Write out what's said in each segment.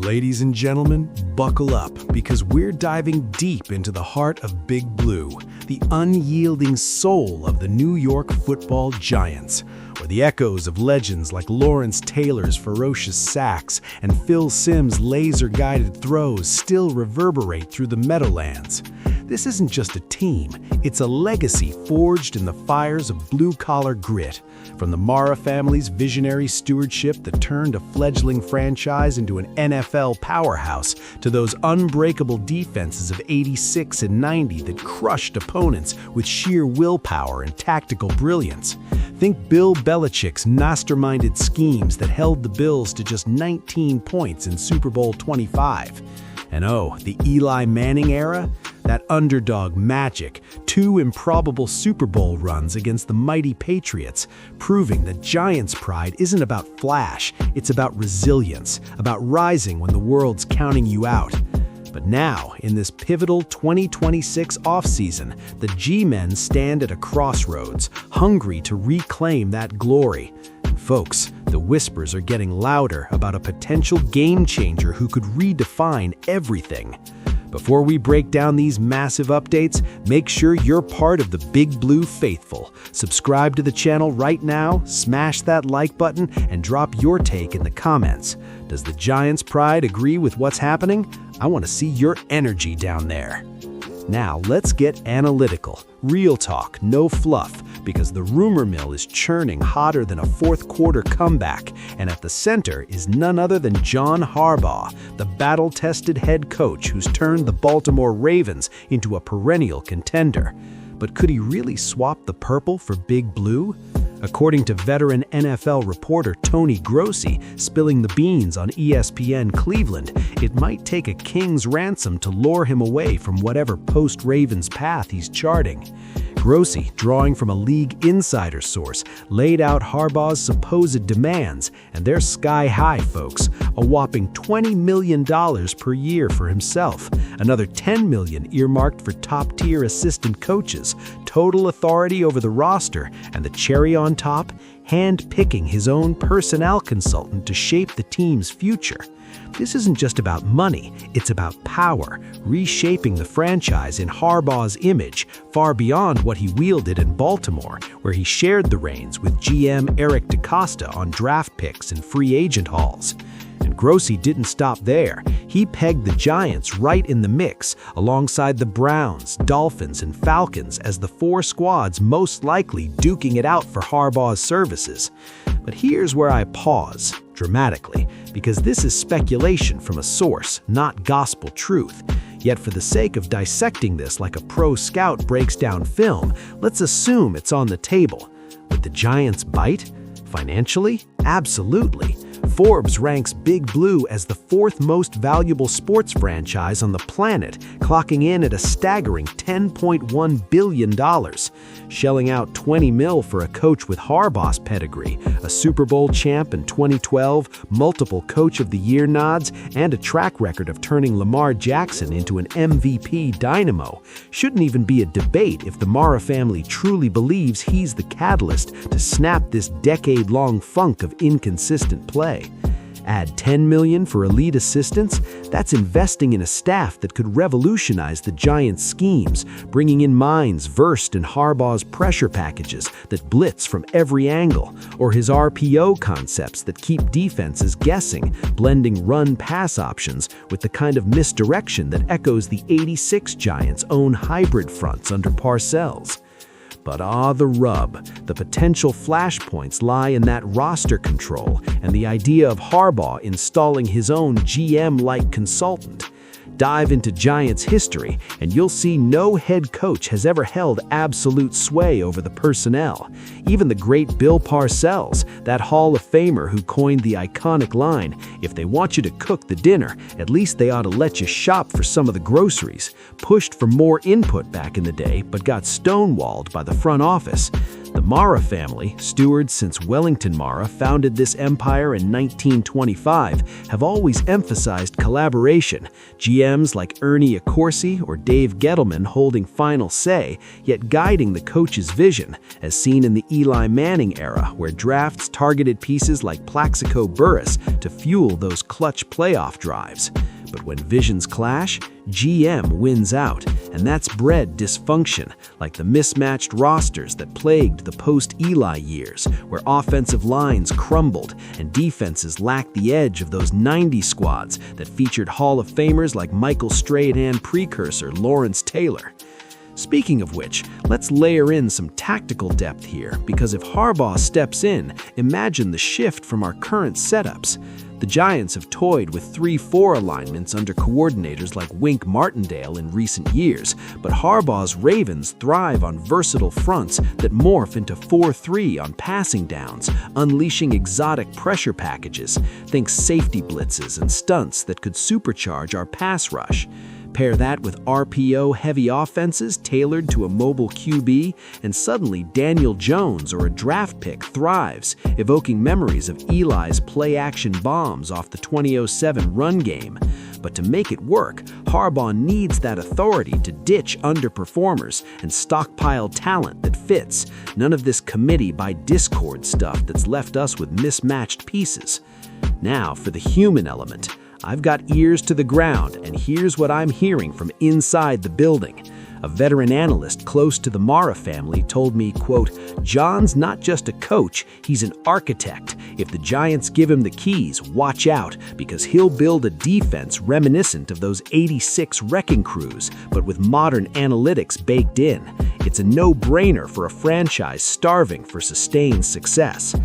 Ladies and gentlemen, buckle up because we're diving deep into the heart of Big Blue, the unyielding soul of the New York Football Giants, where the echoes of legends like Lawrence Taylor's ferocious sacks and Phil Simms' laser-guided throws still reverberate through the Meadowlands. This isn't just a team, it's a legacy forged in the fires of blue-collar grit. From the Mara family's visionary stewardship that turned a fledgling franchise into an NFL powerhouse to those unbreakable defenses of '86 and '90 that crushed opponents with sheer willpower and tactical brilliance. Think Bill Belichick's masterminded schemes that held the Bills to just 19 points in Super Bowl 25. And oh, the Eli Manning era? That underdog magic, 2 improbable Super Bowl runs against the mighty Patriots, proving that Giants' pride isn't about flash, it's about resilience, about rising when the world's counting you out. But now, in this pivotal 2026 offseason, the G-men stand at a crossroads, hungry to reclaim that glory. And folks, the whispers are getting louder about a potential game-changer who could redefine everything. Before we break down these massive updates, make sure you're part of the Big Blue faithful. Subscribe to the channel right now, smash that like button, and drop your take in the comments. Does the Giants' pride agree with what's happening? I want to see your energy down there. Now, let's get analytical. Real talk, no fluff, because the rumor mill is churning hotter than a fourth-quarter comeback, and at the center is none other than John Harbaugh, the battle-tested head coach who's turned the Baltimore Ravens into a perennial contender. But could he really swap the purple for Big Blue? According to veteran NFL reporter Tony Grossi spilling the beans on ESPN Cleveland, it might take a king's ransom to lure him away from whatever post-Ravens path he's charting. Grossi, drawing from a league insider source, laid out Harbaugh's supposed demands, and they're sky-high, folks. A whopping $20 million per year for himself, another $10 million earmarked for top-tier assistant coaches, total authority over the roster, and the cherry on top, hand-picking his own personnel consultant to shape the team's future. This isn't just about money, it's about power, reshaping the franchise in Harbaugh's image, far beyond what he wielded in Baltimore, where he shared the reins with GM Eric DeCosta on draft picks and free agent hauls. And Grossi didn't stop there. He pegged the Giants right in the mix, alongside the Browns, Dolphins, and Falcons as the 4 squads most likely duking it out for Harbaugh's services. But here's where I pause, dramatically, because this is speculation from a source, not gospel truth. Yet for the sake of dissecting this like a pro scout breaks down film, let's assume it's on the table. Would the Giants bite? Financially? Absolutely. Forbes ranks Big Blue as the 4th most valuable sports franchise on the planet, clocking in at a staggering $10.1 billion. Shelling out $20 million for a coach with Harbaugh's pedigree, a Super Bowl champ in 2012, multiple Coach of the Year nods, and a track record of turning Lamar Jackson into an MVP dynamo. Shouldn't even be a debate if the Mara family truly believes he's the catalyst to snap this decade-long funk of inconsistent play. Add $10 million for elite assistants, that's investing in a staff that could revolutionize the Giants' schemes, bringing in minds versed in Harbaugh's pressure packages that blitz from every angle, or his RPO concepts that keep defenses guessing, blending run-pass options with the kind of misdirection that echoes the '86 Giants' own hybrid fronts under Parcells. But the rub. The potential flashpoints lie in that roster control and the idea of Harbaugh installing his own GM-like consultant. Dive into Giants history, and you'll see no head coach has ever held absolute sway over the personnel. Even the great Bill Parcells, that Hall of Famer who coined the iconic line, "If they want you to cook the dinner, at least they ought to let you shop for some of the groceries," pushed for more input back in the day, but got stonewalled by the front office. The Mara family, stewards since Wellington Mara founded this empire in 1925, have always emphasized collaboration, GMs like Ernie Accorsi or Dave Gettleman holding final say, yet guiding the coach's vision, as seen in the Eli Manning era, where drafts targeted pieces like Plaxico Burress to fuel those clutch playoff drives. But when visions clash, GM wins out, and that's bred dysfunction, like the mismatched rosters that plagued the post-Eli years, where offensive lines crumbled and defenses lacked the edge of those 90 squads that featured Hall of Famers like Michael Strahan precursor Lawrence Taylor. Speaking of which, let's layer in some tactical depth here, because if Harbaugh steps in, imagine the shift from our current setups. The Giants have toyed with 3-4 alignments under coordinators like Wink Martindale in recent years, but Harbaugh's Ravens thrive on versatile fronts that morph into 4-3 on passing downs, unleashing exotic pressure packages. Think safety blitzes and stunts that could supercharge our pass rush. Pair that with RPO-heavy offenses tailored to a mobile QB, and suddenly Daniel Jones or a draft pick thrives, evoking memories of Eli's play-action bombs off the 2007 run game. But to make it work, Harbaugh needs that authority to ditch underperformers and stockpile talent that fits. None of this committee by discord stuff that's left us with mismatched pieces. Now for the human element. I've got ears to the ground, and here's what I'm hearing from inside the building. A veteran analyst close to the Mara family told me, quote, "John's not just a coach, he's an architect. If the Giants give him the keys, watch out, because he'll build a defense reminiscent of those '86 wrecking crews, but with modern analytics baked in. It's a no-brainer for a franchise starving for sustained success."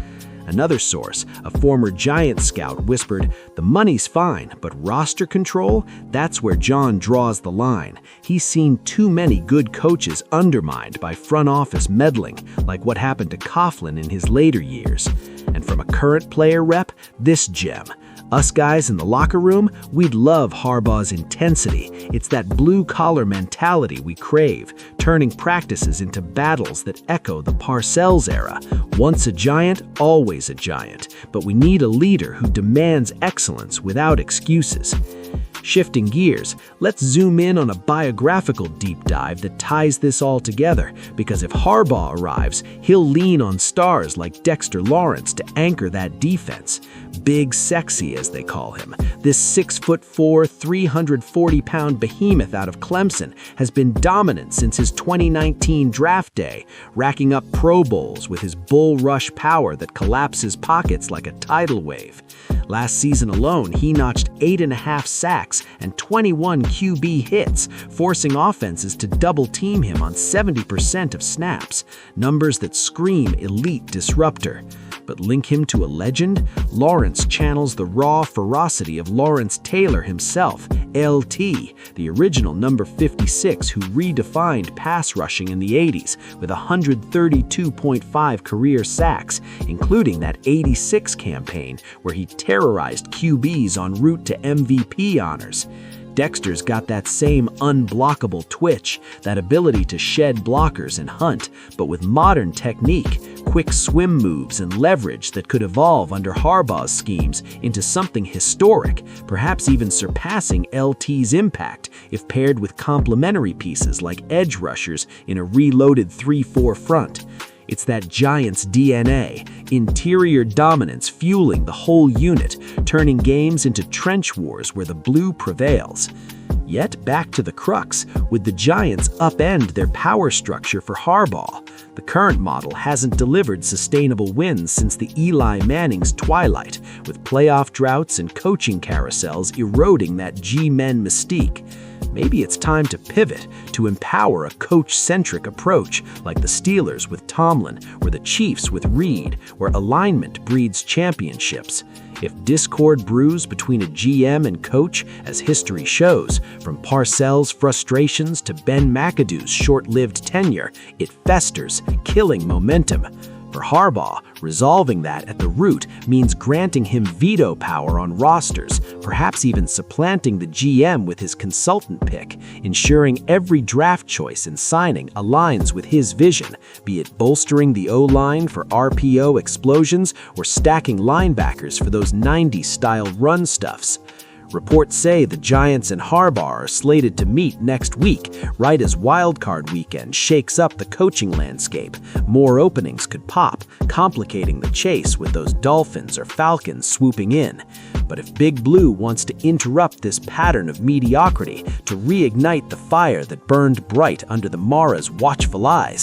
Another source, a former Giants scout, whispered, "The money's fine, but roster control, that's where John draws the line. He's seen too many good coaches undermined by front office meddling, like what happened to Coughlin in his later years." And from a current player rep, this gem. Us guys in the locker room, we'd love Harbaugh's intensity. It's that blue-collar mentality we crave, turning practices into battles that echo the Parcells era. Once a giant, always a giant. But we need a leader who demands excellence without excuses. Shifting gears, let's zoom in on a biographical deep dive that ties this all together, because if Harbaugh arrives, he'll lean on stars like Dexter Lawrence to anchor that defense. Big Sexy, as they call him. This 6'4", 340-pound behemoth out of Clemson has been dominant since his 2019 draft day, racking up Pro Bowls with his bull rush power that collapses pockets like a tidal wave. Last season alone, he notched 8.5 sacks and 21 QB hits, forcing offenses to double-team him on 70% of snaps, numbers that scream elite disruptor. But link him to a legend? Lawrence channels the raw ferocity of Lawrence Taylor himself, LT, the original number 56 who redefined pass rushing in the 80s with 132.5 career sacks, including that 86 campaign where he terrorized QBs en route to MVP honors. Dexter's got that same unblockable twitch, that ability to shed blockers and hunt, but with modern technique, quick swim moves and leverage that could evolve under Harbaugh's schemes into something historic, perhaps even surpassing LT's impact if paired with complementary pieces like edge rushers in a reloaded 3-4 front. It's that Giants' DNA, interior dominance fueling the whole unit, turning games into trench wars where the blue prevails. Yet back to the crux, would the Giants upend their power structure for Harbaugh? The current model hasn't delivered sustainable wins since the Eli Manning's twilight, with playoff droughts and coaching carousels eroding that G-men mystique. Maybe it's time to pivot, to empower a coach-centric approach like the Steelers with Tomlin or the Chiefs with Reid, where alignment breeds championships. If discord brews between a GM and coach, as history shows, from Parcells' frustrations to Ben McAdoo's short-lived tenure, it festers, killing momentum. For Harbaugh, Resolving that at the root means granting him veto power on rosters, perhaps even supplanting the GM with his consultant pick, ensuring every draft choice and signing aligns with his vision, be it bolstering the O-line for RPO explosions or stacking linebackers for those 90s-style run stuffs. Reports say the Giants and Harbaugh are slated to meet next week, right as wildcard weekend shakes up the coaching landscape. More openings could pop, complicating the chase with those Dolphins or Falcons swooping in. But if Big Blue wants to interrupt this pattern of mediocrity to reignite the fire that burned bright under the Mara's watchful eyes,